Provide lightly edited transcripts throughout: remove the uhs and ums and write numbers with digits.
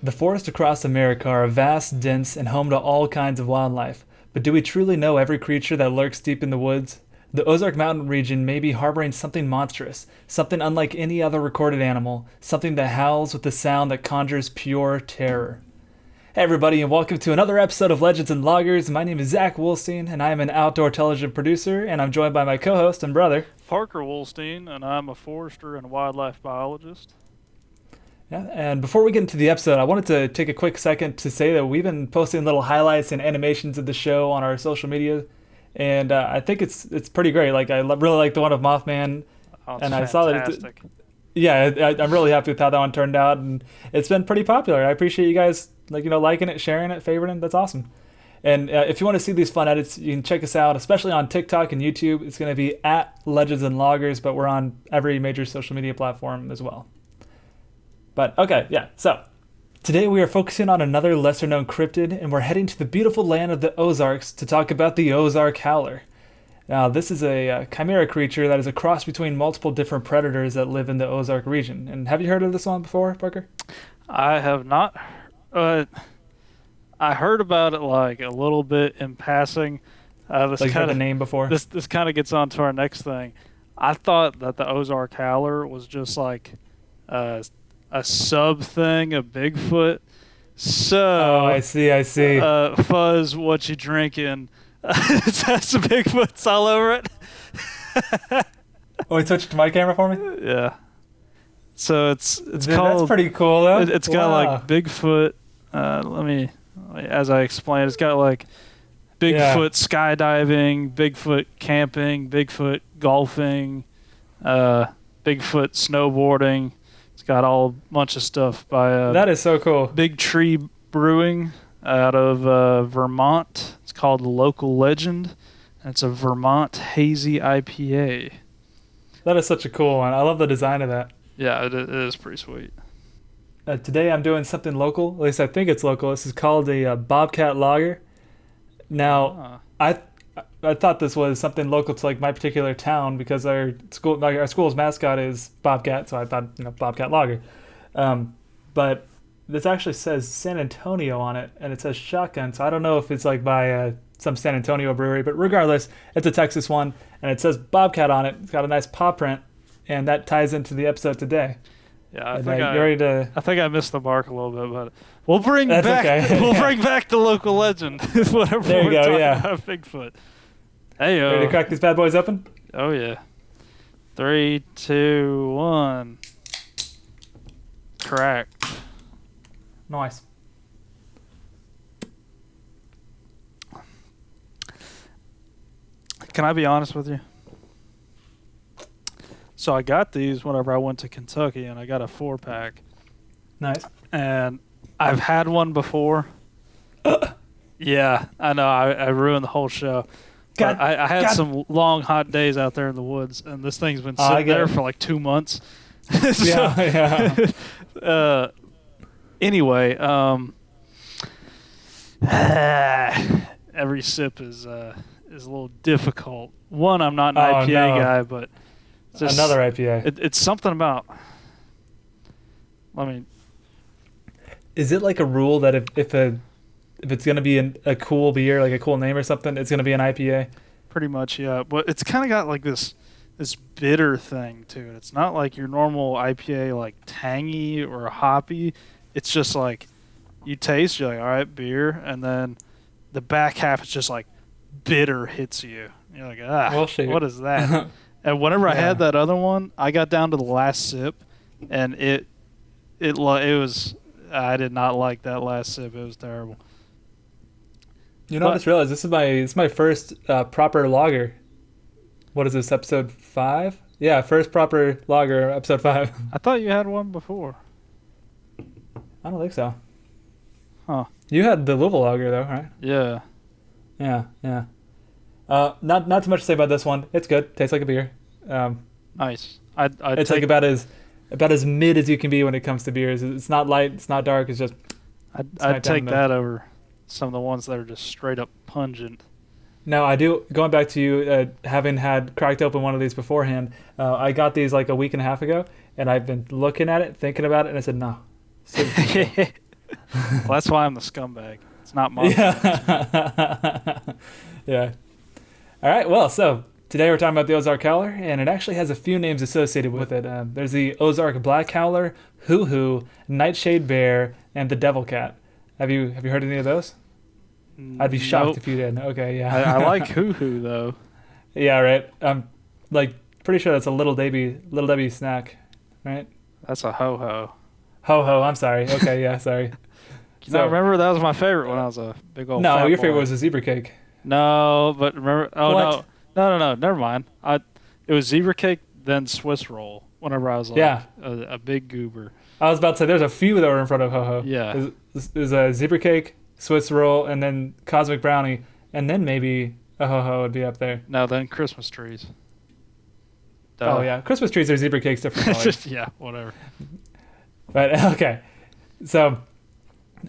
The forests across America are vast, dense, and home to all kinds of wildlife. But do we truly know every creature that lurks deep in the woods? The Ozark Mountain region may be harboring something monstrous, something unlike any other recorded animal, something that howls with a sound that conjures pure terror. Hey everybody, and welcome to another episode of Legends and Loggers. My name is Zac Wohlstein, and I am an outdoor television producer, and I'm joined by my co-host and brother, Parker Wohlstein, and I'm a forester and wildlife biologist. Yeah, and before we get into the episode, I wanted to take a quick second to say that we've been posting little highlights and animations of the show on our social media, and I think it's pretty great. Like really like the one of Mothman, Oh, it's and fantastic. I saw that. I'm really happy with how that one turned out, and it's been pretty popular. I appreciate you guys liking it, sharing it, favoriting it. That's awesome. And if you want to see these fun edits, you can check us out, especially on TikTok and YouTube. It's going to be at Legends and Loggers, but we're on every major social media platform as well. But okay, yeah, so today we are focusing on another lesser known cryptid, and we're heading to the beautiful land of the Ozarks to talk about the Ozark Howler. Now, this is a chimera creature that is a cross between multiple different predators that live in the Ozark region. And have you heard of this one before, Parker? I have not. I heard about it like a little bit in passing. This Like you heard kind the of name before? this kind of gets on to our next thing. I thought that the Ozark Howler was just like a sub thing of Bigfoot. So, Oh, I see. Fuzz, what you drinking? It has some Bigfoots all over it. Oh, wait, switch to my camera for me? Yeah. So it's Dude, called. that's pretty cool, though. It's got Wow. like Bigfoot. As I explained, it's got like Bigfoot skydiving, Bigfoot camping, Bigfoot golfing, Bigfoot snowboarding. It's got all a bunch of stuff by That is so cool. Big Tree Brewing out of Vermont. It's called Local Legend. And it's a Vermont hazy IPA. That is such a cool one. I love the design of that. Yeah, it is pretty sweet. Today I'm doing something local. At least I think it's local. This is called a Bobcat Lager. Now, I thought this was something local to like my particular town because our school's mascot is Bobcat, so I thought Bobcat Lager. But this actually says San Antonio on it, and it says shotgun. So I don't know if it's like by some San Antonio brewery, but regardless, it's a Texas one, and it says Bobcat on it. It's got a nice paw print, and that ties into the episode today. Yeah, I think I missed the mark a little bit, but we'll bring That's back okay. bring back the local legend. Whatever There you we're go, talking yeah. about Bigfoot. Hey Ready to crack these bad boys open? Oh yeah. 3, 2, 1. Crack. Nice. Can I be honest with you? So I got these whenever I went to Kentucky, and I got a 4-pack. Nice. And I've had one before. Yeah, I know. I ruined the whole show. But I had some long, hot days out there in the woods, and this thing's been sitting there for like 2 months. Yeah. Anyway, every sip is a little difficult. One, I'm not an IPA guy, but just Another IPA. It's something about. I mean, is it like a rule that if it's gonna be a cool beer, like a cool name or something, it's gonna be an IPA? pretty much, yeah. But it's kind of got like this bitter thing to it. It's not like your normal IPA, like tangy or hoppy. It's just like you taste, you're like, all right, beer, and then the back half is just like bitter hits you. You're like, Well, shoot. what is that? And whenever I had that other one, I got down to the last sip, and it was. I did not like that last sip. It was terrible. You know, I just realized this is my first proper lager. What is this, episode 5? Yeah, first proper lager, episode 5. I thought you had one before. I don't think so. Huh. You had the Louisville lager though, right? Yeah. Yeah. Not too much to say about this one. It's good. Tastes like a beer. Nice. It's like about as mid as you can be when it comes to beers. It's not light. It's not dark. It's just. I'd take that over some of the ones that are just straight up pungent. Now, I do, going back to you having had cracked open one of these beforehand, I got these like a week and a half ago, and I've been looking at it, thinking about it, and I said, no. Well, that's why I'm the scumbag. It's not my fault. Yeah. Yeah. All right. Well, so today we're talking about the Ozark Howler, and it actually has a few names associated with it. There's the Ozark Black Howler, Hoo Hoo, Nightshade Bear, and the Devil Cat. Have you heard any of those? I'd be shocked Nope. if you did. Okay, I yeah. like Hoo Hoo though. Yeah, right. I'm like pretty sure that's a little Debbie snack, right? That's a ho ho. Ho ho. I'm sorry. Okay, yeah, sorry. You know, So remember that was my favorite when I was a big old no, fat your boy. favorite was a zebra cake. No, but remember? Oh What? no. Never mind. It was zebra cake, then Swiss roll. Whenever I was like Yeah, a big goober. I was about to say there's a few that were in front of ho ho. Yeah. There's a zebra cake, Swiss roll, and then cosmic brownie, and then maybe a ho ho would be up there. No, then Christmas trees. Oh Duh. yeah, Christmas trees are zebra cakes, different It's colors. just yeah, whatever. But okay, so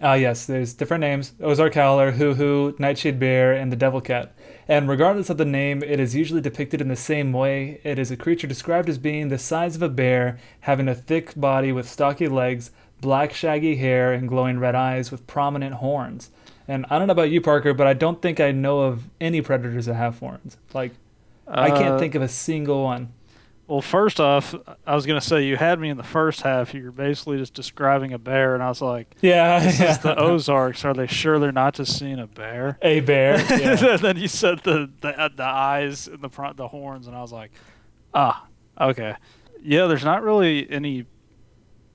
yes, there's different names: Ozark Howler, Hoo Hoo, Nightshade Bear, and the Devil Cat. And regardless of the name, it is usually depicted in the same way. It is a creature described as being the size of a bear, having a thick body with stocky legs, black shaggy hair, and glowing red eyes with prominent horns. And I don't know about you, Parker, but I don't think I know of any predators that have horns. Like, I can't Uh, think of a single one. well, first off, I was gonna say you had me in the first half. You're basically just describing a bear, and I was like, Yeah, "This is the yeah. Ozarks. Are they sure they're not just seeing a bear?" A bear. Yeah. And then you said the eyes and the horns, and I was like, ah, okay. Yeah, there's not really any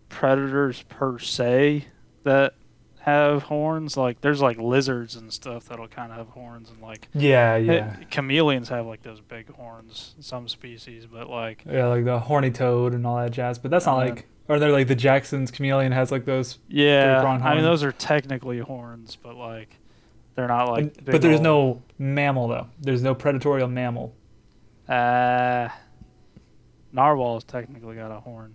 predators per se that have horns. Like there's like lizards and stuff that'll kind of have horns, and like Yeah, yeah. chameleons have like those big horns. Some species, but like Yeah, like the horny toad and all that jazz. But that's not uh, like, or they're like the Jackson's chameleon has like those yeah, three-pronged I mean horn. those are technically horns, but like they're not like big But there's old- no mammal though. There's no predatorial mammal. Uh, narwhal's technically got a horn,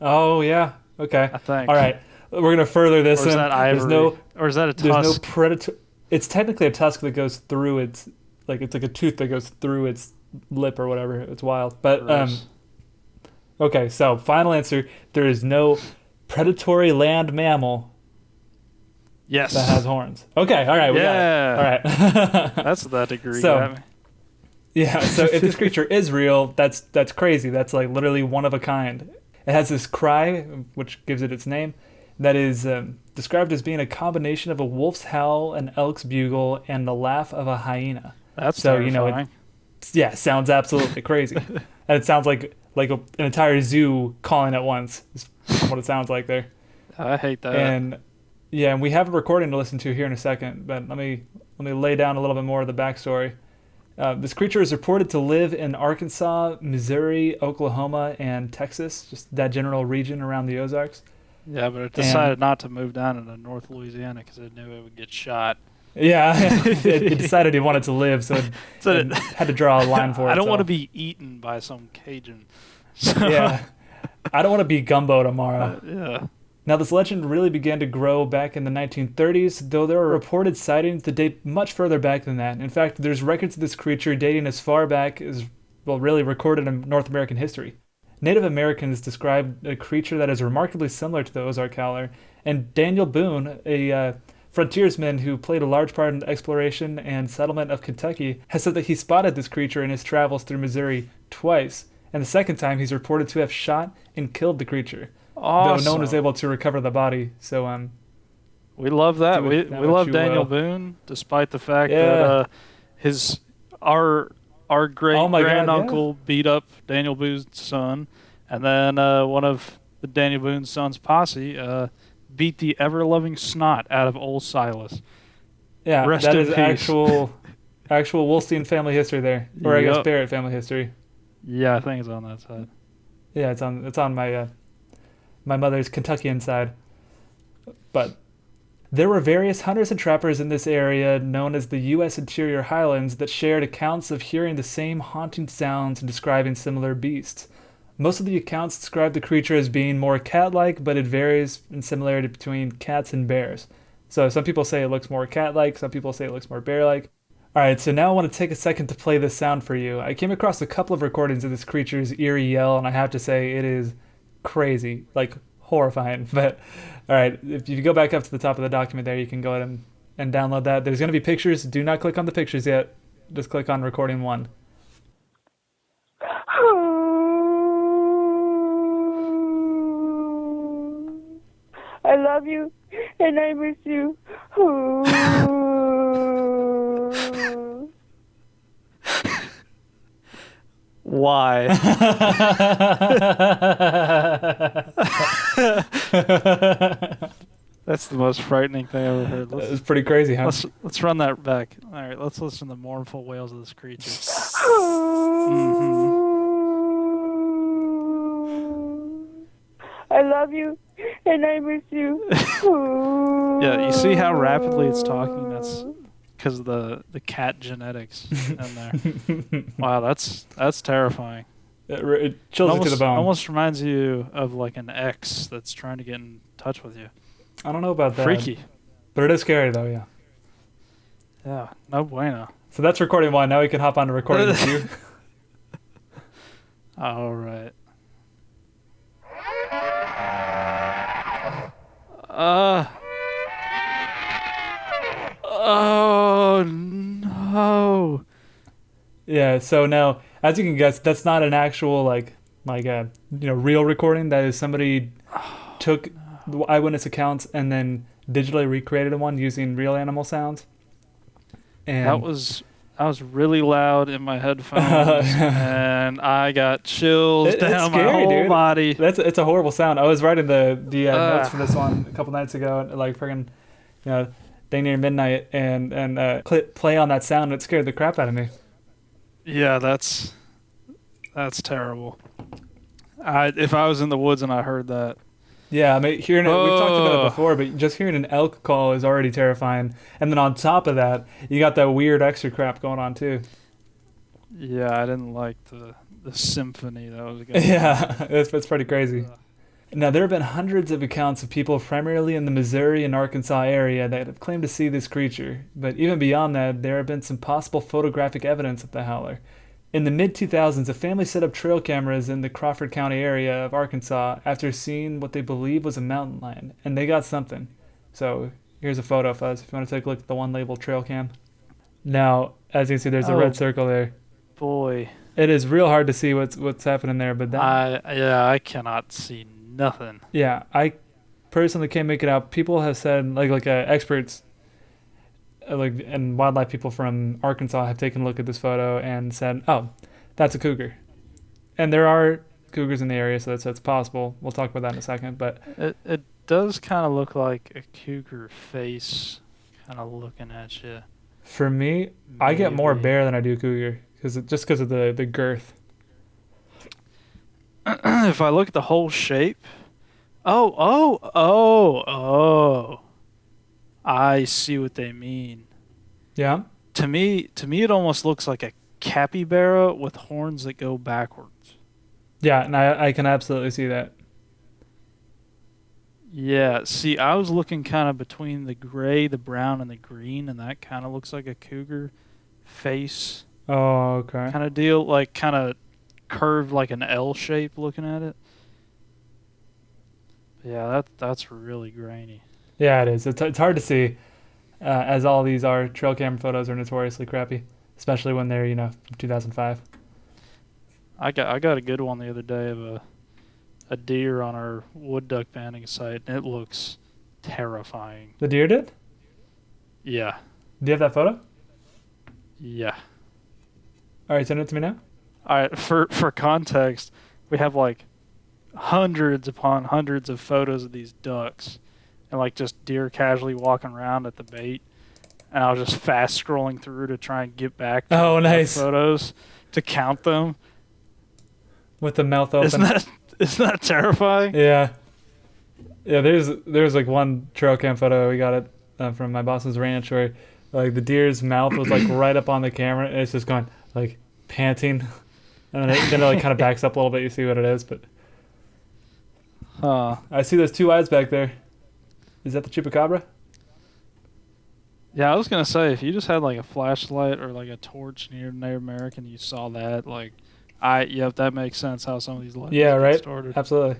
Oh yeah. Okay. I think. All right. We're gonna further this. Or is in. that ivory? Or is that a There's no tusk? predator. It's technically a tusk that goes through its, like it's like a tooth that goes through its lip or whatever. It's wild. But Gross. okay. So final answer: there is no predatory land mammal Yes. that has horns. Okay. All right. We got it. All right. That's that degree So- got me. Yeah, so if this creature is real, that's crazy. That's like literally one of a kind. It has this cry, which gives it its name, that is described as being a combination of a wolf's howl, an elk's bugle, and the laugh of a hyena. That's so, terrifying. Yeah, sounds absolutely crazy. And it sounds like an entire zoo calling at once, is what it sounds like there. I hate that. And yeah, and we have a recording to listen to here in a second, but let me lay down a little bit more of the backstory. This creature is reported to live in Arkansas, Missouri, Oklahoma, and Texas, just that general region around the Ozarks. Yeah, but it decided not to move down into North Louisiana because it knew it would get shot. Yeah, it decided it wanted to live, so So it had to draw a line for it. I don't want to be eaten by some Cajun. So, Yeah, I don't want to be gumbo tomorrow. yeah. Now, this legend really began to grow back in the 1930s, though there are reported sightings that date much further back than that. In fact, there's records of this creature dating as far back as, well, really recorded in North American history. Native Americans described a creature that is remarkably similar to the Ozark Howler, and Daniel Boone, a frontiersman who played a large part in the exploration and settlement of Kentucky, has said that he spotted this creature in his travels through Missouri twice, and the second time he's reported to have shot and killed the creature. Awesome. Though no one was able to recover the body. So We love that. Do We with that we what love you Daniel will. Boone, despite the fact Yeah. that our great Oh my God, granduncle beat up Daniel Boone's son, and then one of the Daniel Boone's son's posse beat the ever loving snot out of old Silas. yeah, Rest that in is peace. actual Wohlstein family history there, or I guess Yup. Barrett family history. Yeah, I think it's on that side. Yeah, it's on my my mother's Kentuckian side. But there were various hunters and trappers in this area known as the U.S. Interior Highlands that shared accounts of hearing the same haunting sounds and describing similar beasts. Most of the accounts describe the creature as being more cat-like, but it varies in similarity between cats and bears. So some people say it looks more cat-like, some people say it looks more bear-like. Alright, so now I want to take a second to play this sound for you. I came across a couple of recordings of this creature's eerie yell, and I have to say it is crazy. Like, horrifying. But all right, if you go back up to the top of the document there, you can go ahead and download that. There's going to be pictures. Do not click on the pictures yet. Just click on recording 1. I love you and I miss you. Why? That's the most frightening thing I've ever heard. It was pretty crazy, huh? Let's run that back. All right, let's listen to the mournful wails of this creature. Mm-hmm. I love you and I miss you. Yeah, you see how rapidly it's talking? That's because of the cat genetics in there. Wow, that's terrifying. It chills you to the bone. Almost reminds you of like an ex that's trying to get in touch with you. I don't know about that. Freaky. But it is scary, though, yeah. Yeah, no bueno. So that's recording 1. Now we can hop on to recording 2. All right. Oh, no. Yeah, so now, as you can guess, that's not an actual, real recording. That is somebody took eyewitness accounts and then digitally recreated one using real animal sounds. And that was really loud in my headphones, and I got chills down my whole body. It's a horrible sound. I was writing the notes for this one a couple nights ago, like friggin', day near midnight, and click play on that sound. It scared the crap out of me. Yeah, that's terrible. If I was in the woods and I heard that. Yeah, I mean, hearing it, we've talked about it before, but just hearing an elk call is already terrifying. And then on top of that, you got that weird extra crap going on too. Yeah, I didn't like the symphony that was going on. Yeah, it's pretty crazy. Now, there have been hundreds of accounts of people primarily in the Missouri and Arkansas area that have claimed to see this creature. But even beyond that, there have been some possible photographic evidence of the howler. In the mid-2000s, a family set up trail cameras in the Crawford County area of Arkansas after seeing what they believe was a mountain lion, and they got something. So here's a photo of us if you want to take a look at the one labeled trail cam. Now, as you can see, there's a red circle there. Boy. It is real hard to see what's happening there, but I cannot see nothing. Yeah, I personally can't make it out. People have said, experts, and wildlife people from Arkansas have taken a look at this photo and said, oh, that's a cougar. And there are cougars in the area, so that's possible. We'll talk about that in a second. But it does kind of look like a cougar face kind of looking at you. For me, maybe. I get more bear than I do cougar just because of the girth. If I look at the whole shape, oh, I see what they mean. Yeah. To me, it almost looks like a capybara with horns that go backwards. Yeah, and I can absolutely see that. Yeah, see, I was looking kind of between the gray, the brown, and the green, and that kind of looks like a cougar face. Oh, okay. Kind of deal, like kind of curved like an L shape looking at it. Yeah, that's really grainy. Yeah, it is. It's hard to see, as all these are. Trail camera photos are notoriously crappy, especially when they're, from 2005. I got a good one the other day of a deer on our wood duck banding site, and it looks terrifying. The deer did? Yeah. Do you have that photo? Yeah. All right, send it to me now. All right, for context, we have like hundreds upon hundreds of photos of these ducks, and like just deer casually walking around at the bait, and I was just fast scrolling through to try and get back to nice photos to count them. With the mouth open. Isn't that terrifying? Yeah. Yeah, there's like one trail cam photo we got it from my boss's ranch where like the deer's mouth was like right up on the camera, and it's just going like panting, and then it like kind of backs up a little bit. You see what it is, but I see those two eyes back there. Is that the chupacabra? Yeah, I was gonna say if you just had like a flashlight or like a torch near Native American, you saw that Yep, that makes sense how some of these legends right? started. Absolutely.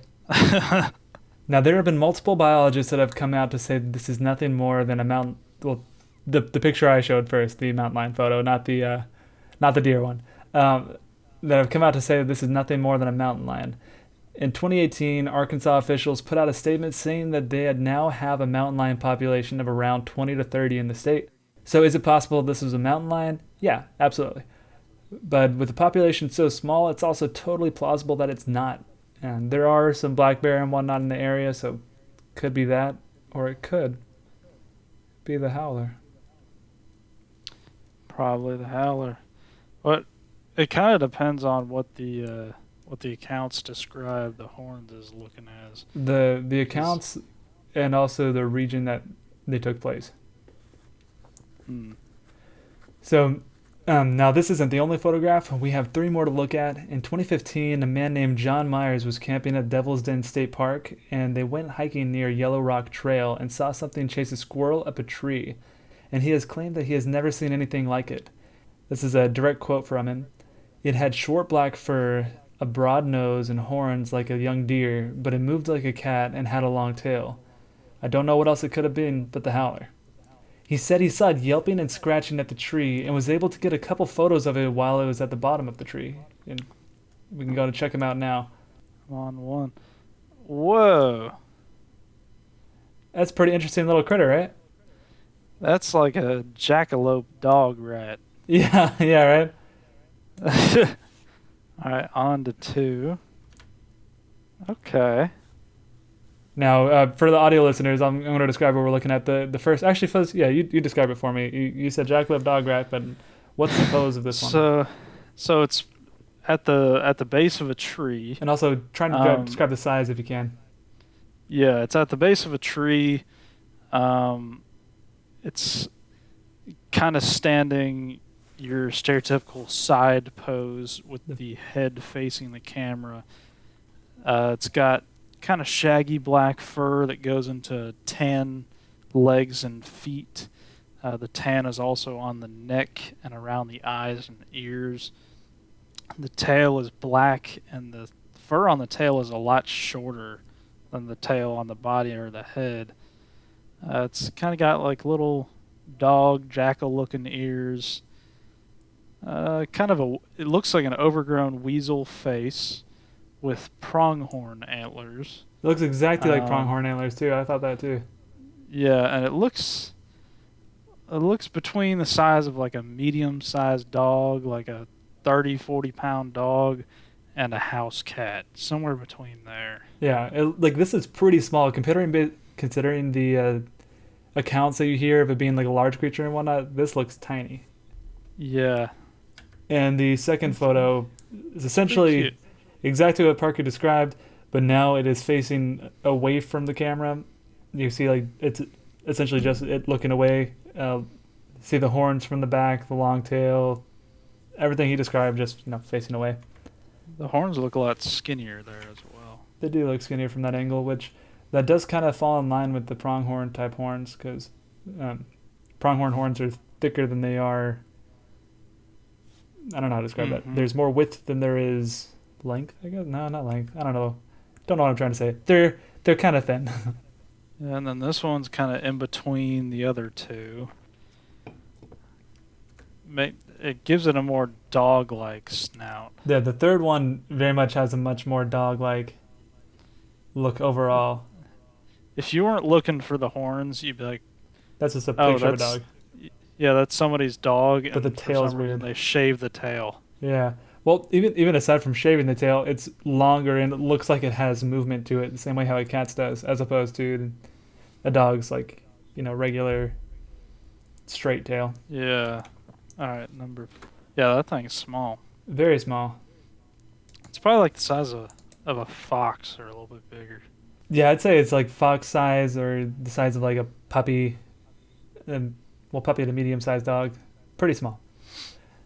Now, there have been multiple biologists that have come out to say that this is nothing more than a mountain. Well, the picture I showed first, the mountain lion photo, not the deer one, that have come out to say that this is nothing more than a mountain lion. In 2018, Arkansas officials put out a statement saying that they had now have a mountain lion population of around 20 to 30 in the state. So is it possible this is a mountain lion? Yeah, absolutely. But with the population so small, it's also totally plausible that it's not. And there are some black bear and whatnot in the area, so could be that, or it could be the howler. Probably the howler. But it kind of depends on what the accounts describe the horns as looking as. The accounts and also the region that they took place. So now this isn't the only photograph. We have 3 more to look at. In 2015, a man named John Myers was camping at Devil's Den State Park, and they went hiking near Yellow Rock Trail and saw something chase a squirrel up a tree. And he has claimed that he has never seen anything like it. This is a direct quote from him. It had short black fur, a broad nose, and horns like a young deer, but it moved like a cat and had a long tail. I don't know what else it could have been but the howler. He said he saw it yelping and scratching at the tree and was able to get a couple photos of it while it was at the bottom of the tree. And we can go and check him out now. I'm on one. Whoa. That's a pretty interesting little critter, right? That's like a jackalope dog rat. Yeah, right? Alright, on to 2. Okay. Now, for the audio listeners, I'm going to describe what we're looking at. The first, actually, first, yeah, you describe it for me. You said jackalope dog rat, but what's the pose of this one? So it's at the base of a tree. And also, trying to describe the size if you can. Yeah, it's at the base of a tree. It's kind of standing your stereotypical side pose with the head facing the camera. It's got kind of shaggy black fur that goes into tan legs and feet. The tan is also on the neck and around the eyes and ears. The tail is black, and the fur on the tail is a lot shorter than the tail on the body or the head. It's kind of got like little dog, jackal-looking ears. It looks like an overgrown weasel face with pronghorn antlers. It looks exactly like pronghorn antlers too. I thought that too. Yeah, and it looks between the size of like a medium-sized dog, like a 30-40 pound dog, and a house cat, somewhere between there. Yeah, this is pretty small considering the accounts that you hear of it being like a large creature and whatnot. This looks tiny. Yeah. And the second photo is essentially exactly what Parker described, but now it is facing away from the camera. You see, like, it's essentially just it looking away. See the horns from the back, the long tail, everything he described, just facing away. The horns look a lot skinnier there as well. They do look skinnier from that angle, which that does kind of fall in line with the pronghorn type horns, because pronghorn horns are thicker than they are. I don't know how to describe that. There's more width than there is length, I guess. No, not length. I don't know. Don't know what I'm trying to say. They're kind of thin. Yeah, and then this one's kind of in between the other two. It gives it a more dog-like snout. Yeah, the third one very much has a much more dog-like look overall. If you weren't looking for the horns, you'd be like, that's just a picture of a dog. Yeah, that's somebody's dog. But the tail's weird. They shave the tail. Yeah. Well, even aside from shaving the tail, it's longer and it looks like it has movement to it, the same way how a cat's does, as opposed to a dog's like, regular straight tail. Yeah. All right, yeah, that thing's small. Very small. It's probably like the size of a fox or a little bit bigger. Yeah, I'd say it's like fox size or the size of like a puppy. Puppy and a medium-sized dog. Pretty small.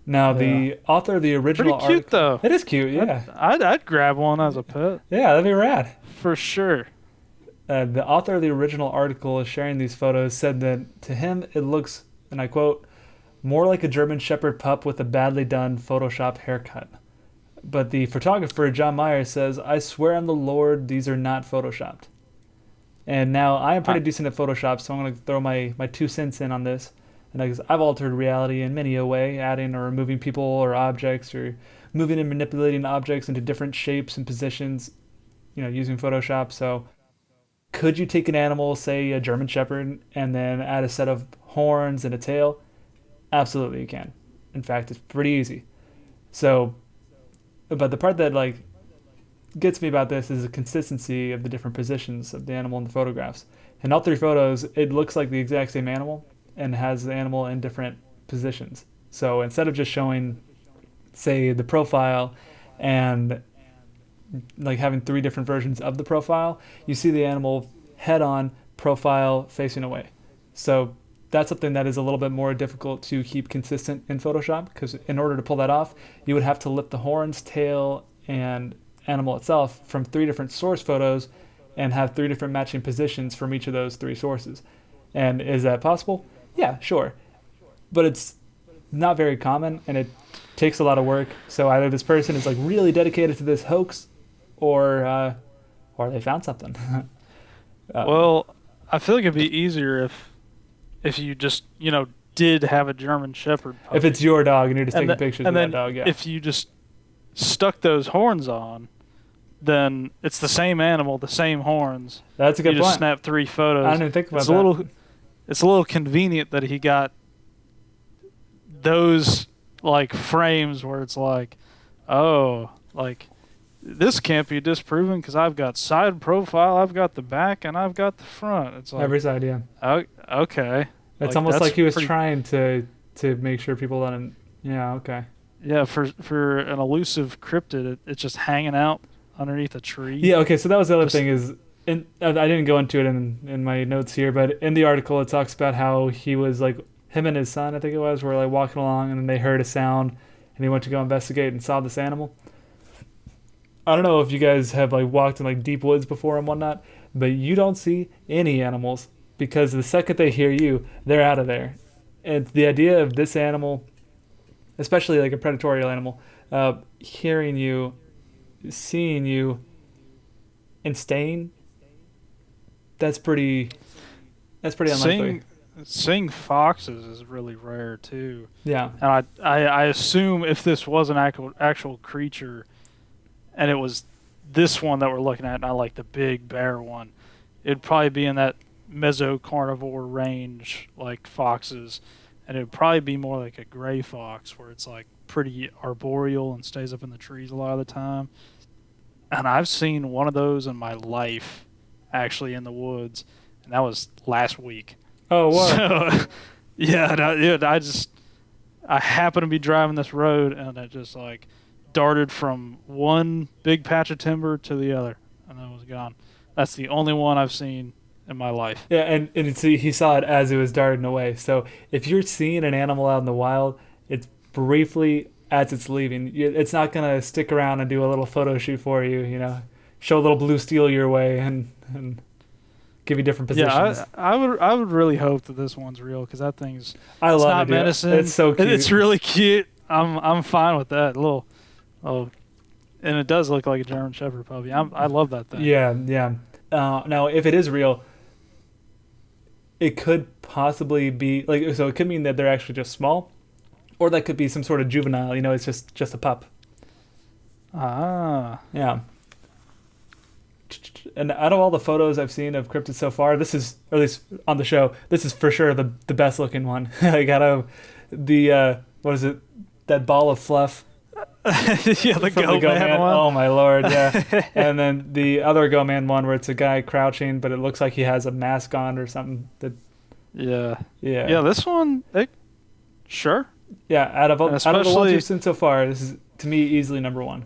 Now, the author of the original article... Pretty cute, though. It is cute, yeah. I'd grab one as a pet. Yeah, that'd be rad. For sure. The author of the original article sharing these photos said that to him it looks, and I quote, more like a German Shepherd pup with a badly done Photoshop haircut. But the photographer, John Myers, says, I swear on the Lord, these are not Photoshopped. And now I am pretty decent at Photoshop, so I'm going to throw my 2 cents in on this. And I've altered reality in many a way, adding or removing people or objects, or moving and manipulating objects into different shapes and positions, using Photoshop. So could you take an animal, say a German Shepherd, and then add a set of horns and a tail? Absolutely, you can. In fact, it's pretty easy. So, but the part that gets me about this is the consistency of the different positions of the animal in the photographs. In all 3 photos, it looks like the exact same animal and has the animal in different positions. So instead of just showing, say, the profile and having 3 different versions of the profile, you see the animal head on, profile, facing away. So that's something that is a little bit more difficult to keep consistent in Photoshop, because in order to pull that off, you would have to lift the horns, tail, and animal itself from 3 different source photos and have 3 different matching positions from each of those 3 sources. And is that possible? Yeah, sure. But it's not very common, and it takes a lot of work. So either this person is really dedicated to this hoax, or they found something. Well, I feel like it'd be easier if you just did have a German Shepherd puppy. If it's your dog and you're just taking pictures of that dog, yeah. If you just stuck those horns on, then it's the same animal, the same horns. That's a good point. You just snap 3 photos. I didn't even think about that. It's a little convenient that he got those frames where it's this can't be disproven because I've got side profile, I've got the back, and I've got the front. It's every side, yeah. Okay. It's almost like he was trying to make sure people don't. Yeah. Okay. Yeah, for an elusive cryptid, it's just hanging out underneath a tree. Yeah. Okay. So that was the other thing is, I didn't go into it in my notes here, but in the article it talks about how he was him and his son, I think it was, were walking along, and then they heard a sound, and he went to go investigate and saw this animal. I don't know if you guys have walked in deep woods before and whatnot, but you don't see any animals, because the second they hear you, they're out of there. And the idea of this animal, especially a predatory animal, hearing you, seeing you, and staying, that's pretty unlikely. Seeing foxes is really rare too. Yeah. And I assume if this was an actual creature, and it was this one that we're looking at, not the big bear one, it'd probably be in that mesocarnivore range like foxes, and it'd probably be more like a gray fox where it's pretty arboreal and stays up in the trees a lot of the time. And I've seen one of those in my life actually in the woods, and that was last week. Oh, wow. So, yeah, I happened to be driving this road, and it just darted from one big patch of timber to the other, and then it was gone. That's the only one I've seen in my life. Yeah, and see, he saw it as it was darting away. So if you're seeing an animal out in the wild, it's briefly as it's leaving. It's not going to stick around and do a little photo shoot for you, show a little blue steel your way and give you different positions. Yeah, I would really hope that this one's real, because that thing's I love not it, menacing. It's so cute. It's really cute. I'm fine with that. And it does look like a German Shepherd puppy. I love that thing. Yeah. Now, if it is real, it could possibly be so it could mean that they're actually just small, or that could be some sort of juvenile. It's just a pup. Ah. Yeah. And out of all the photos I've seen of cryptids so far, this is, or at least on the show, this is for sure the best looking one. Out of the what is it? That ball of fluff. Yeah, the Go Man one. Oh my lord, yeah. And then the other Go Man one where it's a guy crouching, but it looks like he has a mask on or something. Yeah. This one, sure. Yeah, out of the ones we've seen so far, this is to me easily number 1.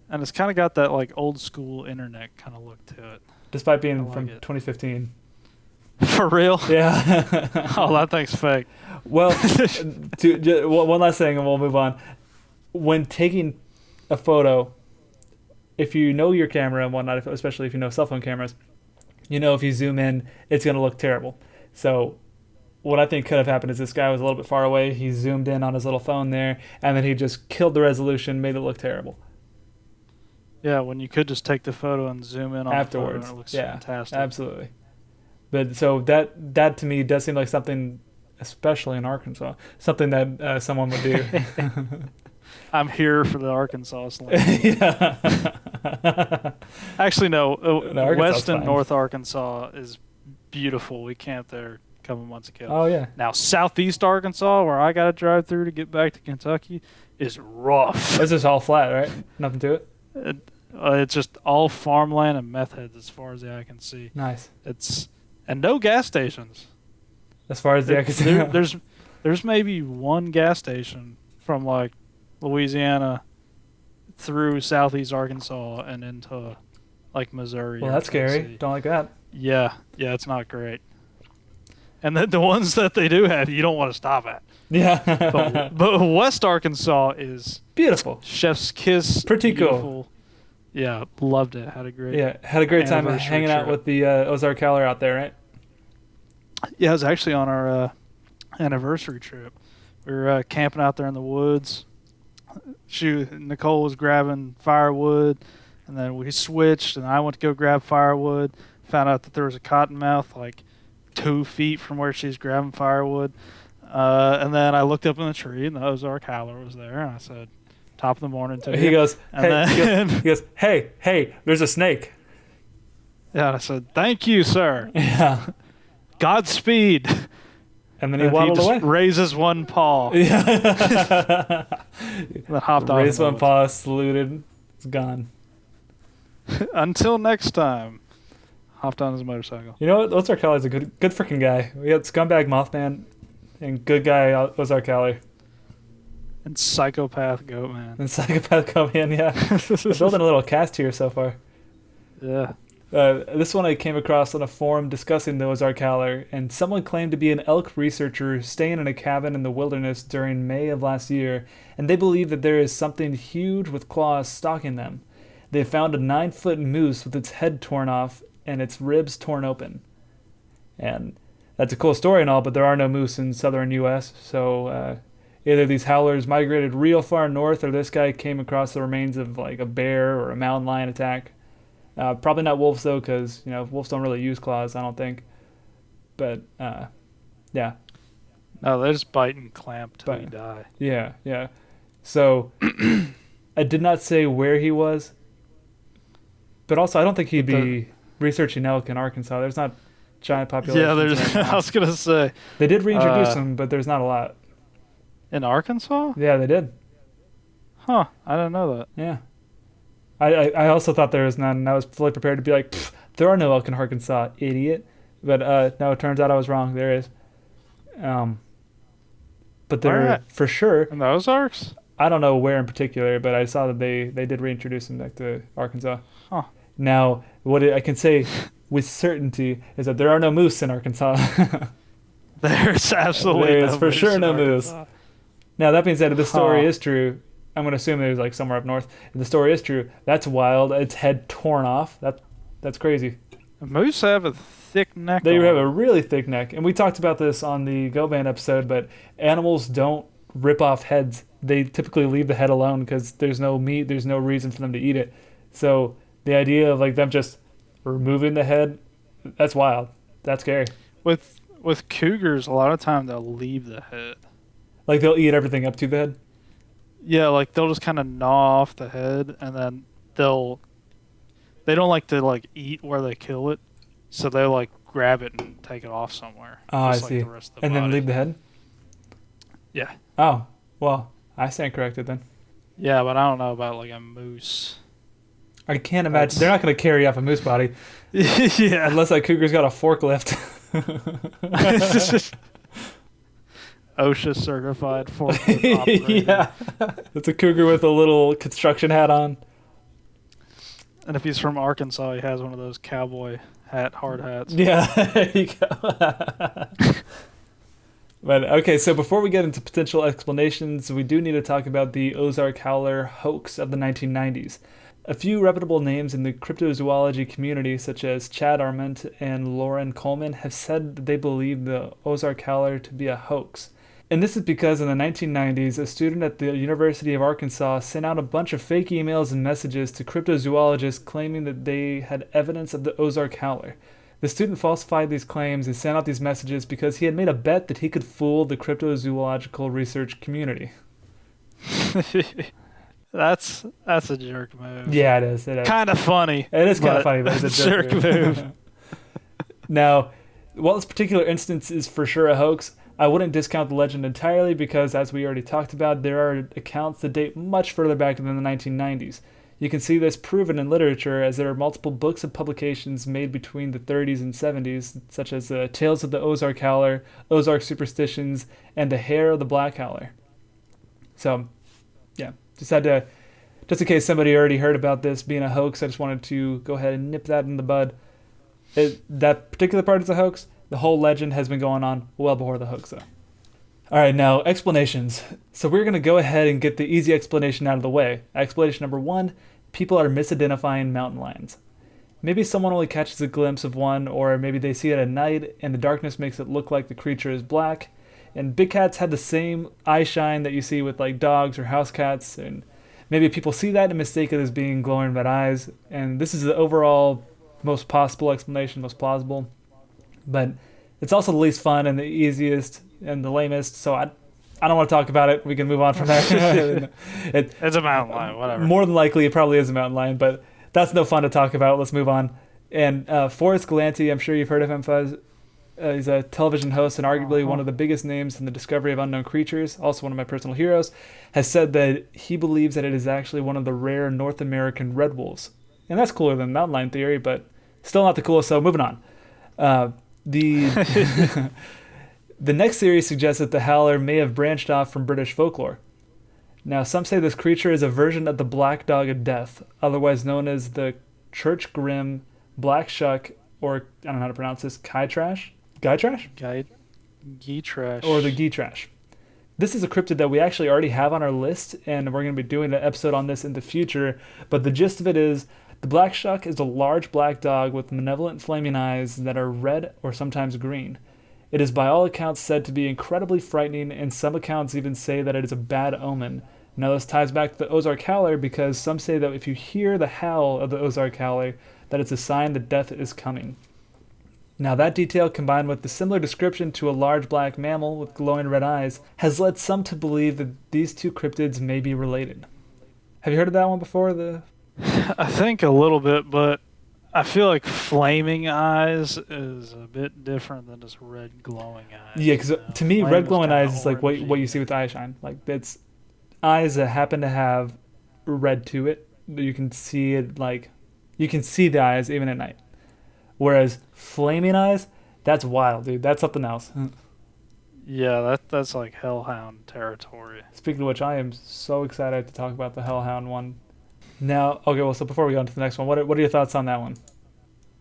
And it's kind of got that old school internet kind of look to it, despite being from 2015. For real? Yeah. Oh, that thing's fake. Well, one last thing, and we'll move on. When taking a photo, if you know your camera and whatnot, especially if you know cell phone cameras, if you zoom in, it's going to look terrible. So what I think could have happened is this guy was a little bit far away. He zoomed in on his little phone there, and then he just killed the resolution, made it look terrible. Yeah, when you could just take the photo and zoom in on afterwards. The photo and it looks fantastic. Absolutely. But so that to me does seem like something, especially in Arkansas, something that someone would do. I'm here for the Arkansas slang. Yeah. Actually, no. No, Arkansas's West and fine. North Arkansas is beautiful. We camped there a couple months ago. Oh yeah. Now, Southeast Arkansas, where I got to drive through to get back to Kentucky, is rough. This is all flat, right? Nothing to it. It's just all farmland and meth heads as far as the eye can see. Nice. And no gas stations. As far as the eye can see. There's maybe one gas station from like Louisiana through Southeast Arkansas and into like Missouri. Well, or that's scary. Tennessee. Don't like that. Yeah, it's not great. And the ones that they do have, you don't want to stop at. Yeah. But West Arkansas is Beautiful. chef's kiss. Pretty cool. beautiful. Yeah, loved it. Had a great. Yeah, had a great time anniversary hanging out trip. with the Ozark Howler out there, right? Yeah, it was actually on our anniversary trip. We were camping out there in the woods. Nicole was grabbing firewood, and then we switched, and I went to go grab firewood. Found out that there was a cottonmouth like 2 feet from where she's grabbing firewood. And then I looked up in the tree, and the Ozark Howler was there, and I said, "Top of the morning to you." He goes, And hey, then- he goes, hey, there's a snake. Yeah, and I said, "Thank you, sir. Yeah. Godspeed." And then he And waddled just away. raises one paw. Yeah. And then hopped on. Raised the one boat. paw, saluted, it's gone. Until next time. Hopped on his motorcycle. You know what? Ozark Howler's a good freaking guy. We had Scumbag Mothman and good guy Ozark Howler. And psychopath goat man. And Psychopath come in, yeah. We're building a little cast here so far. Yeah. This one I came across on a forum discussing the Ozark Howler, and someone claimed to be an elk researcher staying in a cabin in the wilderness during May of last year, and they believe that there is something huge with claws stalking them. They found a 9-foot moose with its head torn off and its ribs torn open. And that's a cool story and all, but there are no moose in southern U.S., so either these howlers migrated real far north, or this guy came across the remains of like a bear or a mountain lion attack. Probably not wolves though, because wolves don't really use claws, I don't think. But yeah, No, they just bite and clamp till you Bite. die. yeah. So I did not say where he was, but also I don't think he'd be researching elk in Arkansas. There's not giant populations. Yeah, there's. right now. I was gonna say They did reintroduce Uh, him, but there's not a lot. in Arkansas. Yeah, they did. Huh? I didn't know that. Yeah. I also thought there was none, and I was fully prepared to be like, there are no elk in Arkansas, idiot. But no, it turns out I was wrong. There is. But there Alright. for sure. In the Ozarks. I don't know where in particular, but I saw that they did reintroduce him back to Arkansas. Huh. Now, what I can say with certainty is that there are no moose in Arkansas. There's absolutely There's no for moose sure in no moose. Arkansas. Now, that being said, if the story Huh. is true, I'm going to assume there's like somewhere up north. If the story is true, that's wild. Its head torn off. That's crazy. Moose have a thick neck. They on have them. a really thick neck. And we talked about this on the Go Band episode, but animals don't rip off heads. They typically leave the head alone because there's no meat, there's no reason for them to eat it. So the idea of like them just removing the head, that's wild. That's scary. With cougars, a lot of time they'll leave the head. Like they'll eat everything up to the head. Yeah, like they'll just kind of gnaw off the head, and then they don't like to like eat where they kill it, so they like grab it and take it off somewhere. Oh, just I like see. the rest of the And then body. leave the head? Yeah, Oh, well, I stand corrected then. yeah, but I don't know about like a moose. I can't imagine. They're not going to carry off a moose body Yeah, unless that cougar's got a forklift. OSHA certified forklift operator. Yeah. It's a cougar with a little construction hat on. And if he's from Arkansas, he has one of those cowboy hard hats. Yeah, there you go. But okay, so before we get into potential explanations, we do need to talk about the Ozark Howler hoax of the 1990s. A few reputable names in the cryptozoology community, such as Chad Arment and Lauren Coleman, have said that they believe the Ozark Howler to be a hoax. And this is because in the 1990s, a student at the University of Arkansas sent out a bunch of fake emails and messages to cryptozoologists claiming that they had evidence of the Ozark Howler. The student falsified these claims and sent out these messages because he had made a bet that he could fool the cryptozoological research community. That's a jerk move. Yeah, it is. It is. Kind of funny. It is kind of funny, but it's a jerk move. Now, while this particular instance is for sure a hoax, I wouldn't discount the legend entirely because, as we already talked about, there are accounts that date much further back than the 1990s. You can see this proven in literature as there are multiple books and publications made between the 30s and 70s, such as Tales of the Ozark Howler, Ozark Superstitions, and The Hair of the Black Howler. So, yeah, just in case somebody already heard about this being a hoax, I just wanted to go ahead and nip that in the bud. That particular part is a hoax. The whole legend has been going on well before the hoax, though. All right, now, explanations. So we're going to go ahead and get the easy explanation out of the way. Explanation number 1, people are misidentifying mountain lions. Maybe someone only catches a glimpse of one, or maybe they see it at night, and the darkness makes it look like the creature is black. And big cats have the same eye shine that you see with, like, dogs or house cats, and maybe people see that and mistake it as being glowing red eyes. And this is the overall most possible explanation, most plausible. But it's also the least fun and the easiest and the lamest, so I don't want to talk about it. We can move on from there. It's a mountain lion, whatever. More than likely, it probably is a mountain lion, but that's no fun to talk about. Let's move on. And Forrest Galanti, I'm sure you've heard of him, Fuzz. He's a television host and arguably one of the biggest names in the discovery of unknown creatures, also one of my personal heroes, has said that he believes that it is actually one of the rare North American red wolves. And that's cooler than mountain lion theory, but still not the coolest, so moving on. The next theory suggests that the howler may have branched off from British folklore. Now, some say this creature is a version of the black dog of death, otherwise known as the church grim, black shuck, or I don't know how to pronounce this, Gytrash? Gytrash. Or the Gytrash. This is a cryptid that we actually already have on our list, and we're going to be doing an episode on this in the future, but the gist of it is, the black shuck is a large black dog with malevolent flaming eyes that are red or sometimes green. It is by all accounts said to be incredibly frightening, and some accounts even say that it is a bad omen. Now this ties back to the Ozark Howler because some say that if you hear the howl of the Ozark Howler, that it's a sign that death is coming. Now that detail, combined with the similar description to a large black mammal with glowing red eyes, has led some to believe that these two cryptids may be related. Have you heard of that one before? I think a little bit, but I feel like flaming eyes is a bit different than just red glowing eyes. Yeah, because to me, red glowing eyes is like what orangey. you see with eye shine. Like, it's eyes that happen to have red to it. You can see it, like, you can see the eyes even at night. Whereas flaming eyes, that's wild, dude. That's something else. Yeah, that's like hellhound territory. Speaking of which, I am so excited to talk about the hellhound one. Now, okay, well, so before we go on to the next one, what are your thoughts on that one?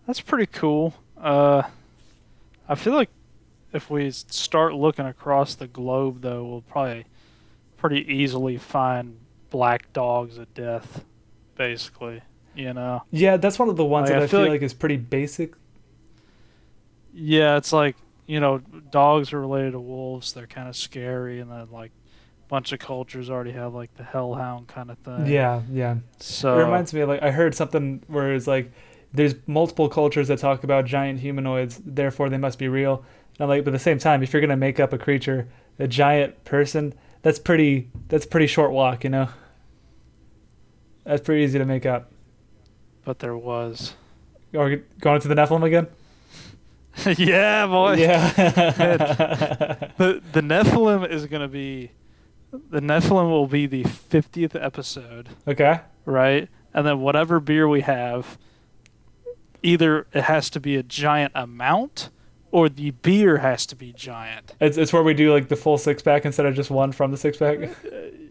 That's pretty cool. I feel like if we start looking across the globe, though, we'll probably pretty easily find black dogs of death, basically, you know? Yeah, that's one of the ones Like, that I I feel feel like- like is pretty basic. Yeah, it's like, you know, dogs are related to wolves. They're kind of scary, and then, like, bunch of cultures already have like the hellhound kind of thing. Yeah. So It reminds me of, like, I heard something where it's like there's multiple cultures that talk about giant humanoids, therefore they must be real. And I'm like, but at the same time, if you're gonna make up a creature, a giant person, that's pretty short walk, you know. That's pretty easy to make up. but there was. Or going to the Nephilim again? Yeah, boy. Yeah. The Nephilim is gonna be. The Nephilim will be the 50th episode, Okay. right? And then whatever beer we have, either it has to be a giant amount, or the beer has to be giant. It's where we do like the full 6-pack instead of just one from the 6-pack.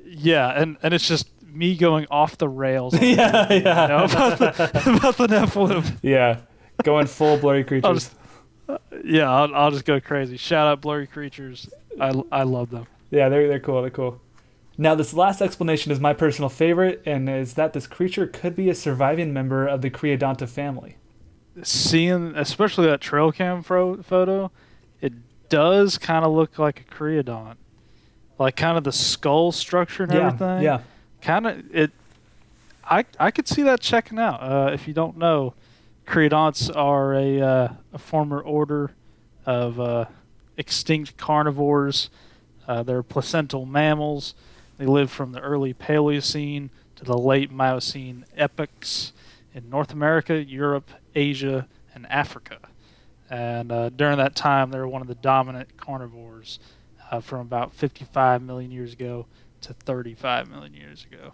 Yeah, and it's just me going off the rails. Yeah. You know, about the Nephilim. Yeah. Going full blurry creatures. I'll just go crazy. Shout out Blurry Creatures. I love them. Yeah, they're cool. They're cool. Now, this last explanation is my personal favorite, and is that this creature could be a surviving member of the Creodonta family. Seeing, especially that trail cam photo, it does kind of look like a creodont. Like kind of the skull structure and everything. Yeah. Kind of it. I could see that checking out. If you don't know, Creodonts are a former order of extinct carnivores. They're placental mammals. They lived from the early Paleocene to the late Miocene epochs in North America, Europe, Asia, and Africa. And during that time, they were one of the dominant carnivores from about 55 million years ago to 35 million years ago.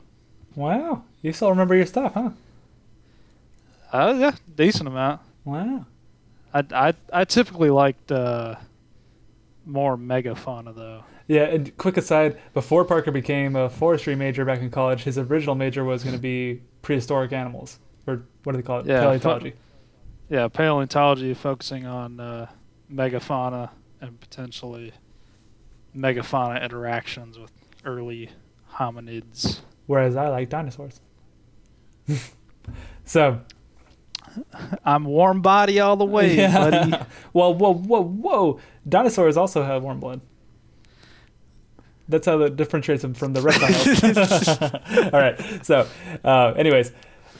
Wow, you still remember your stuff, huh? Yeah, decent amount. Wow. I typically liked more megafauna though. Yeah, and quick aside, before Parker became a forestry major back in college, his original major was going to be prehistoric animals, or what do they call it? Yeah, Paleontology. Yeah, paleontology focusing on megafauna and potentially megafauna interactions with early hominids. Whereas I like dinosaurs. So, I'm warm body all the way, buddy. Well, whoa. Dinosaurs also have warm blood. That's how that differentiates them from the reptiles. All right. So, anyways,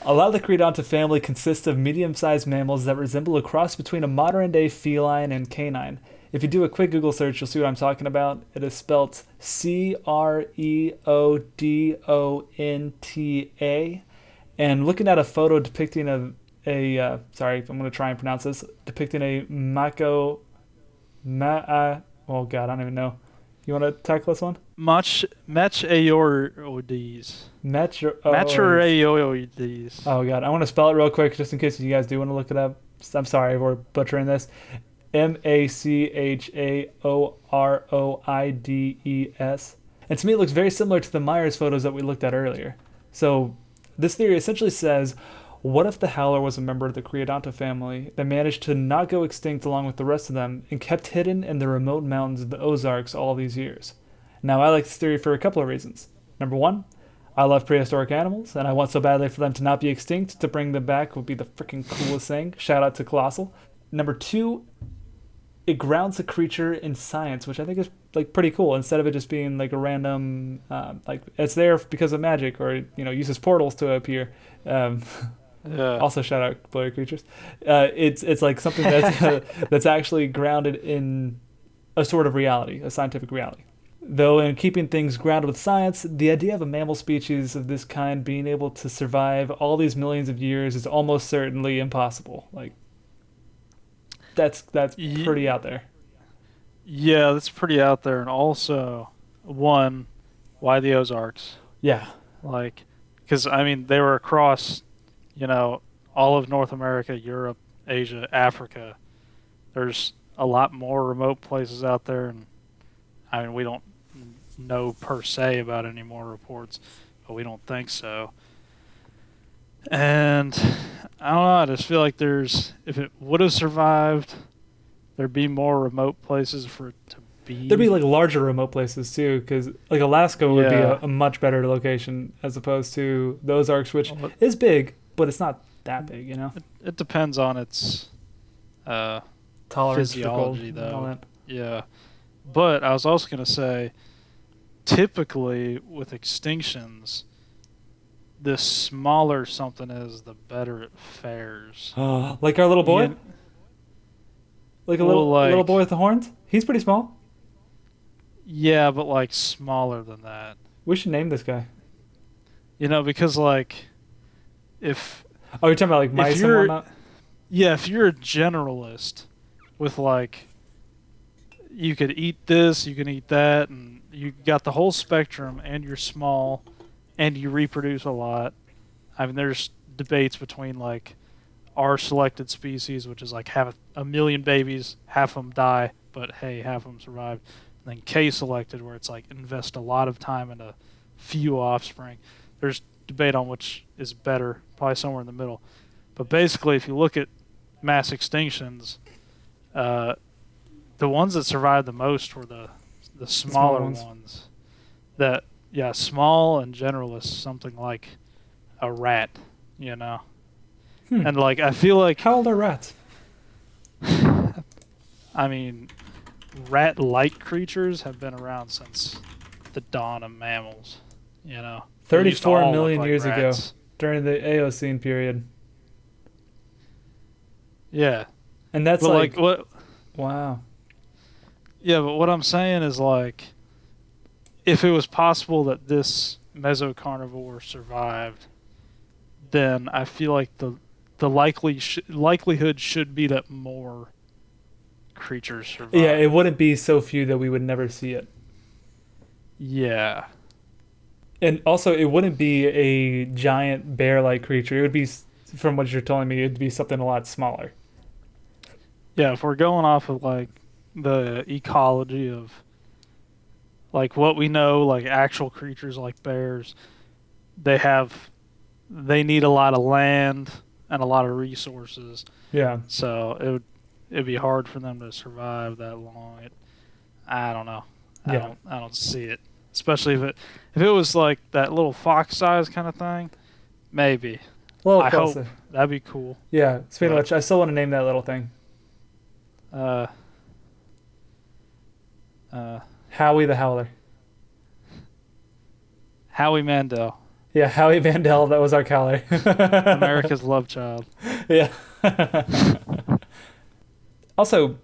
a lot of the Creodonta family consists of medium-sized mammals that resemble a cross between a modern-day feline and canine. If you do a quick Google search, you'll see what I'm talking about. It is spelt Creodonta. And looking at a photo depicting sorry, I'm going to try and pronounce this, depicting a oh God, I don't even know. You want to tackle this one? Metroeoides. Metroeoides. Oh God, I want to spell it real quick just in case you guys do want to look it up. I'm sorry for butchering this. Machoroides. And to me, it looks very similar to the Myers photos that we looked at earlier. So this theory essentially says, what if the howler was a member of the Creodonta family that managed to not go extinct along with the rest of them and kept hidden in the remote mountains of the Ozarks all these years? Now, I like this theory for a couple of reasons. Number one, I love prehistoric animals, and I want so badly for them to not be extinct. To bring them back would be the freaking coolest thing. Shout out to Colossal. Number two, it grounds the creature in science, which I think is like pretty cool. Instead of it just being like a random, like it's there because of magic, or uses portals to appear. Also, shout out Blurry Creatures. It's like something that's actually grounded in a sort of reality, a scientific reality. Though in keeping things grounded with science, the idea of a mammal species of this kind being able to survive all these millions of years is almost certainly impossible. Like, that's pretty out there. Yeah, that's pretty out there. And also, one, why the Ozarks? Yeah. Like, because, I mean, they were across, all of North America, Europe, Asia, Africa. There's a lot more remote places out there. And, I mean, we don't know per se about any more reports, but we don't think so. And I don't know, I just feel like if it would have survived, there'd be more remote places for it to be. There'd be like larger remote places too, because like Alaska would be a much better location as opposed to the Ozarks, which is big, but it's not that big, It depends on its tolerance physiology, for cold, though. Yeah. But I was also going to say, typically with extinctions, the smaller something is, the better it fares. Like our little boy? Like a little boy with the horns? He's pretty small. Yeah, but like smaller than that. We should name this guy. Because like if... Oh, you're talking about like mice and whatnot? Yeah, if you're a generalist with like... You could eat this, you can eat that, and you got the whole spectrum, and you're small, and you reproduce a lot. I mean, there's debates between, like, our selected species, which is, like, have a million babies, half of them die, but, hey, half of them survive. And then K-selected, where it's, like, invest a lot of time in a few offspring. There's debate on which is better, probably somewhere in the middle. But basically, if you look at mass extinctions, the ones that survived the most were the smaller ones. That, yeah, small and generalist, something like a rat, And, like, I feel like... How old are rats? I mean, rat-like creatures have been around since the dawn of mammals, 34 million years ago, during the Eocene period. Yeah. And that's But like what? wow. Yeah, but what I'm saying is like, if it was possible that this mesocarnivore survived, then I feel like the likelihood should be that more creatures survive. Yeah, it wouldn't be so few that we would never see it. Yeah. And also, it wouldn't be a giant bear-like creature. It would be, from what you're telling me, it'd be something a lot smaller. Yeah, if we're going off of like the ecology of like what we know, like actual creatures like bears, they need a lot of land and a lot of resources. Yeah. So it'd be hard for them to survive that long. I don't know. Yeah. I don't see it. Especially if it was like that little fox size kind of thing, maybe. Well, I hope that'd be cool. Yeah. Speaking of But- which, I still want to name that little thing Howie the Howler. Howie Mandel, Yeah, Howie Mandel. That was our Howler. America's love child. Yeah. Also,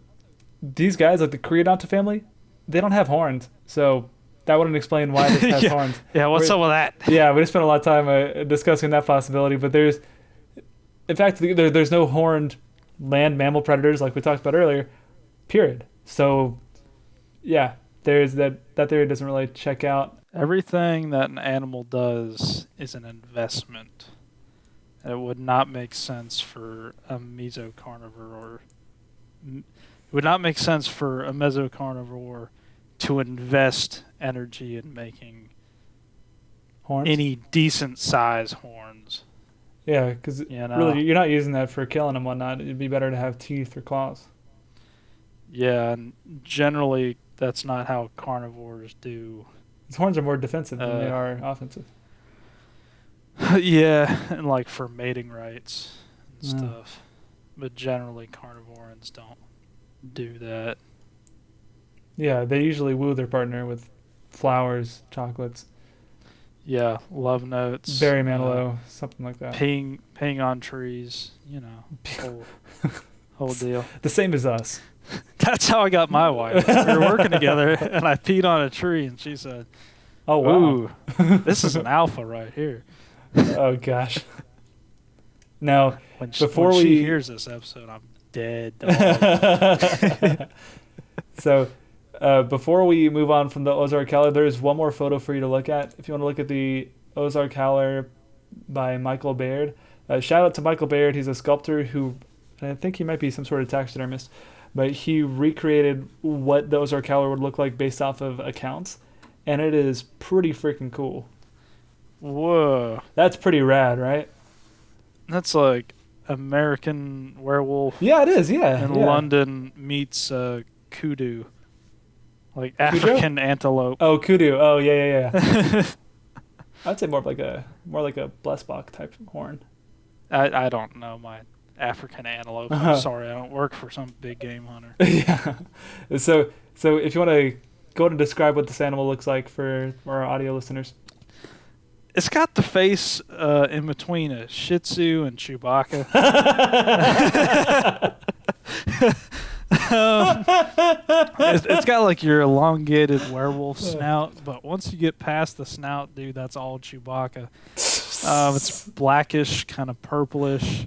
these guys, like the Creodonta family, they don't have horns, so that wouldn't explain why this has horns. Yeah, what's up with that? Yeah, we just spent a lot of time discussing that possibility, but in fact, there's no horned land mammal predators like we talked about earlier, period. So, yeah, there's that theory doesn't really check out. Everything that an animal does is an investment. It would not make sense for a mesocarnivore it would not make sense for a mesocarnivore to invest energy in making Horns? any decent size horns. Yeah, because You know? really, you're not using that for killing and whatnot. It'd be better to have teeth or claws. Yeah, and generally that's not how carnivores do. His horns are more defensive than they are offensive. Yeah, and like for mating rights and stuff. But generally carnivores don't do that. Yeah, they usually woo their partner with flowers, chocolates, Yeah, love notes. berry manilow, something like that. Peeing on trees, whole deal. The same as us. That's how I got my wife. We were working together, and I peed on a tree, and she said, Oh, wow. "Ooh, this is an alpha right here." Oh, gosh. Now, When before she we hears this episode, I'm dead. Dog. So, before we move on from the Ozark Howler, there's one more photo for you to look at. If you want to look at the Ozark Howler by Michael Baird. Shout out to Michael Baird. He's a sculptor who, I think he might be some sort of taxidermist, but he recreated what the Ozark Howler would look like based off of accounts, and it is pretty freaking cool. Whoa, That's pretty rad, right? that's like American Werewolf Yeah, it is. Yeah. in yeah. London meets kudu, like Cujo? African antelope. Oh, kudu. Oh, yeah. I'd say more like a Blessbach type horn. I don't know my African antelope. I'm sorry, I don't work for some big game hunter. Yeah. So if you want to go ahead and describe what this animal looks like for our audio listeners. It's got the face in between a Shih Tzu and Chewbacca. It's got like your elongated werewolf snout, but once you get past the snout, dude, that's all Chewbacca. It's blackish, kind of purplish,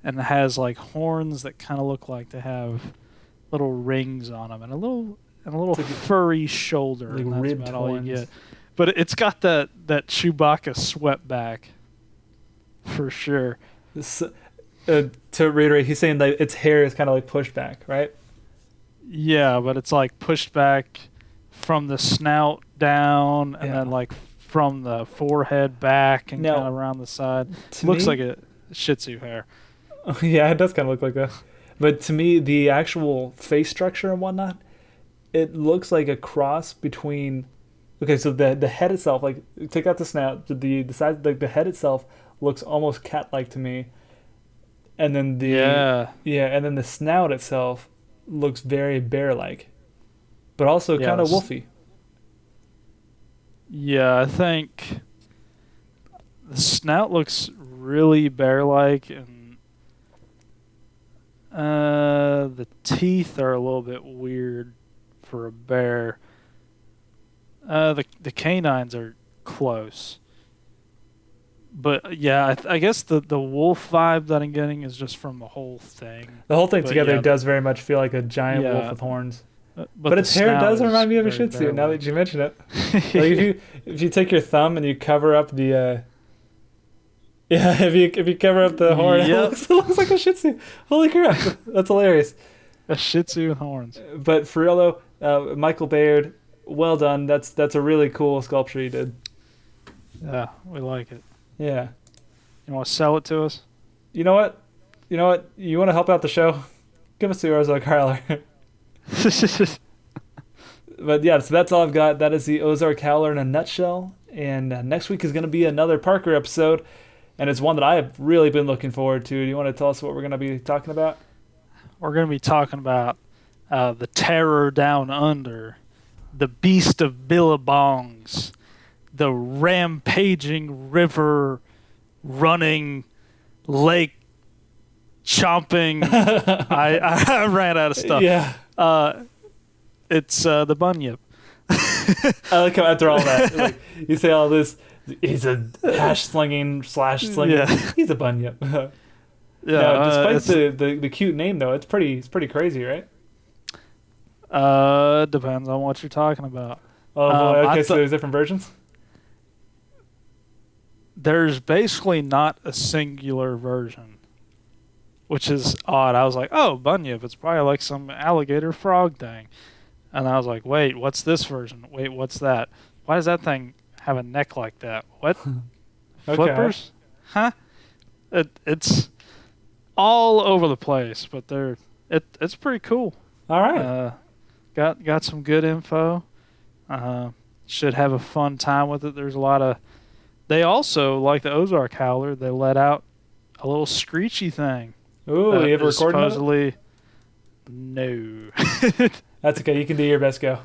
and it has like horns that kind of look like they have little rings on them and a little furry shoulder. Like And that's ribbed about all you horns. get. But it's got that Chewbacca swept back, for sure. To reiterate, he's saying that its hair is kind of like pushed back, right? Yeah, but it's like pushed back from the snout down, and then like from the forehead back and Now, kind of around the side. To Looks me- like a Shih Tzu hair. Yeah, it does kind of look like that. But to me, the actual face structure and whatnot, it looks like a cross between. Okay, so the head itself, like take out the snout, the side, like the head itself looks almost cat-like to me, and then and then the snout itself looks very bear-like, but also kind of Yes. wolfy. Yeah, I think the snout looks really bear-like, and The teeth are a little bit weird for a bear. The canines are close. But yeah, I guess the wolf vibe that I'm getting is just from the whole thing. The whole thing But together yeah, does very much feel like a giant wolf Yeah. with horns. But But the its hair snout does is remind me of a very Shih Tzu. Now bear-like. that you mention it, like if you take your thumb and you cover up the if you cover up the horn, Yep. it looks like a Shih Tzu. Holy crap, that's hilarious. A Shih Tzu with horns. But for real though, Michael Baird, well done. That's a really cool sculpture you did. Yeah, we like it. Yeah. You want to sell it to us? You know what? You want to help out the show? Give us the Ozark Howler. But yeah, so that's all I've got. That is the Ozark Howler in a nutshell. And next week is going to be another Parker episode, and it's one that I have really been looking forward to. Do you want to tell us what we're going to be talking about? We're going to be talking about the terror down under, the beast of billabongs, the rampaging river running lake chomping. I ran out of stuff. Yeah. It's the bunyip. I like how after all that, like, you say all this, he's a hash slinging / slinging. Yeah. He's a bunyip. Yeah, No, despite the cute name though, it's pretty crazy, right? depends on what you're talking about. Oh boy, I okay, so there's different versions. There's basically not a singular version, which is odd. I was like, oh, bunyip, it's probably like some alligator frog thing. And I was like, wait, what's this version? Wait, what's that? Why does that thing have a neck like that? What? Okay. Flippers? Huh? It's all over the place, but it's pretty cool. All right. Got some good info. Should have a fun time with it. There's a lot of... They also, like the Ozark Howler, they let out a little screechy thing. Ooh, you ever recorded it? Supposedly... No. That's okay. You can do your best go.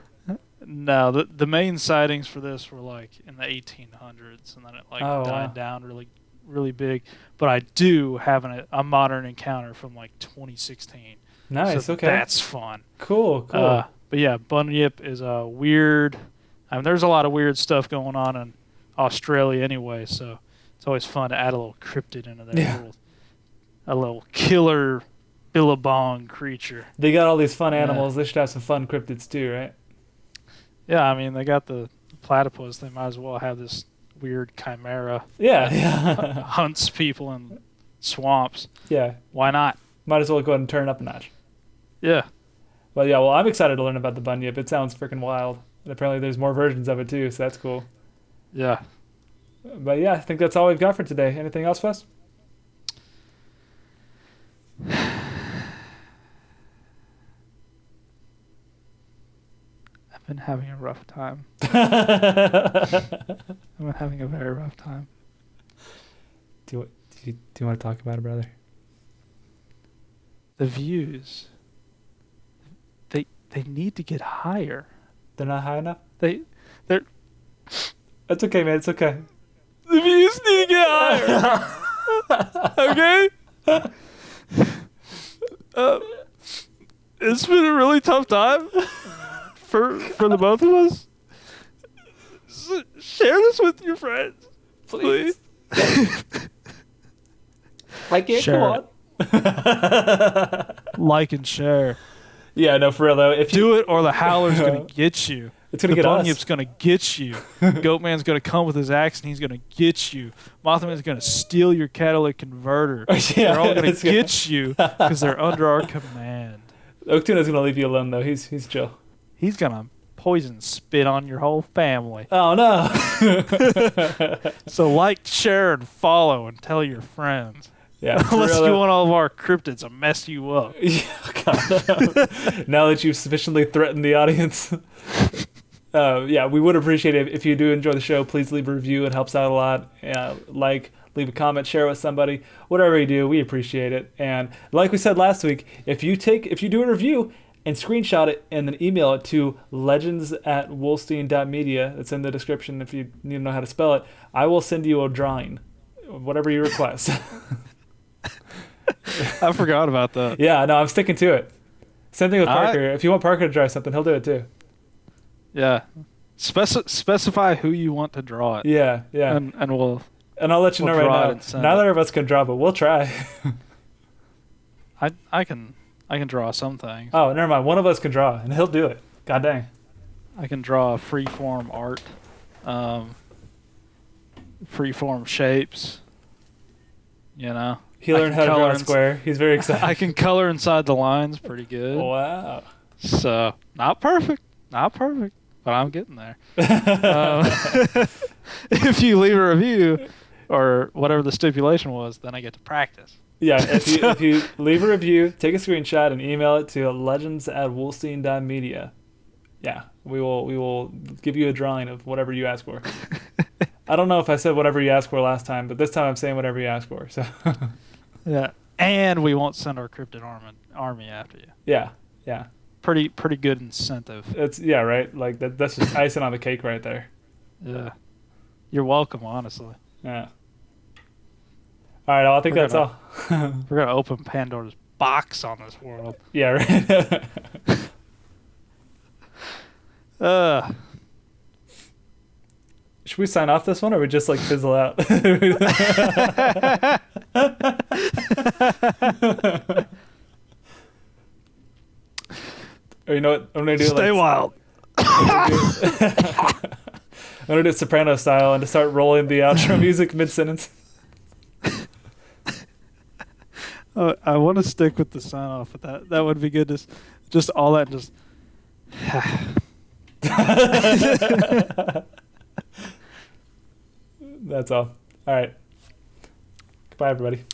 No, the main sightings for this were like in the 1800s, and then it died wow. down really big. But I do have a modern encounter from like 2016. Nice. So Okay. that's fun. Cool. But yeah, bunyip is a weird. I mean, there's a lot of weird stuff going on in Australia anyway, so it's always fun to add a little cryptid into that. Yeah. A little killer billabong creature. They got all these fun animals. They should have some fun cryptids too, right? Yeah, I mean, they got the platypus. They might as well have this weird chimera Yeah. that Yeah. hunts people in swamps. Yeah. Why not? Might as well go ahead and turn it up a notch. Yeah. Well, yeah. Well, I'm excited to learn about the bunyip. It sounds freaking wild. And apparently, there's more versions of it too, so that's cool. Yeah. But yeah, I think that's all we've got for today. Anything else, Wes? I've been having a rough time. I've been having a very rough time. Do you want to talk about it, brother? The views. They need to get higher. They're not high enough? They're It's okay, man. It's okay. The views need to get higher. Okay? It's been a really tough time for the both of us. Share this with your friends, please. I can't Share go on. Like and share. Yeah, no, for real though. If you Do it, or the howler's gonna get you. it's gonna The get us. bunyip's gonna get you. Goatman's gonna come with his axe and he's gonna get you. Mothman's gonna steal your catalytic converter. Yeah, They're all gonna it's gonna- get you because they're under our command. Oaktuna's gonna leave you alone though. He's chill. He's gonna poison spit on your whole family. Oh no. So like, share, and follow, and tell your friends. Yeah. for Unless real, you though. want all of our cryptids to mess you up. Yeah, God. Now that you've sufficiently threatened the audience. Yeah, we would appreciate it if you do enjoy the show. Please leave a review. It helps out a lot. Leave a comment, share with somebody. Whatever you do, we appreciate it. And like we said last week, if you do a review and screenshot it and then email it to legends@wohlstein.media, it's in the description if you need to know how to spell it, I will send you a drawing, whatever you request. I forgot about that. Yeah, no, I'm sticking to it. Same thing with All right. Parker. If you want Parker to draw something, he'll do it too. Yeah. Specify who you want to draw it. Yeah, yeah. And we'll And I'll let you we'll know draw it right and now. send Neither of us can draw, but we'll try. I can draw some things. Oh, never mind. One of us can draw, and he'll do it. God dang. I can draw free-form art, free-form shapes. You know, He learned how to draw a square. He's very excited. I can color inside the lines pretty good. Wow. So not perfect, but I'm getting there. If you leave a review or whatever the stipulation was, then I get to practice. Yeah, if you leave a review, take a screenshot and email it to legends@wohlstein.media. Yeah, we will give you a drawing of whatever you ask for. I don't know if I said whatever you asked for last time, but this time I'm saying whatever you asked for. So Yeah, and we won't send our cryptid army after you. yeah. Pretty good incentive. It's right. Like that's just icing on the cake right there. Yeah, you're welcome. Honestly, Yeah. All right, I think that's all. we're gonna open Pandora's box on this world. Yeah, right. Should we sign off this one, or we just like fizzle out? Or you know what? I'm gonna do Stay wild. I'm gonna do it Soprano style and just start rolling the outro music mid sentence. I want to stick with the sign off, but that would be good. Just all that. Just. That's all. All right. Goodbye, everybody.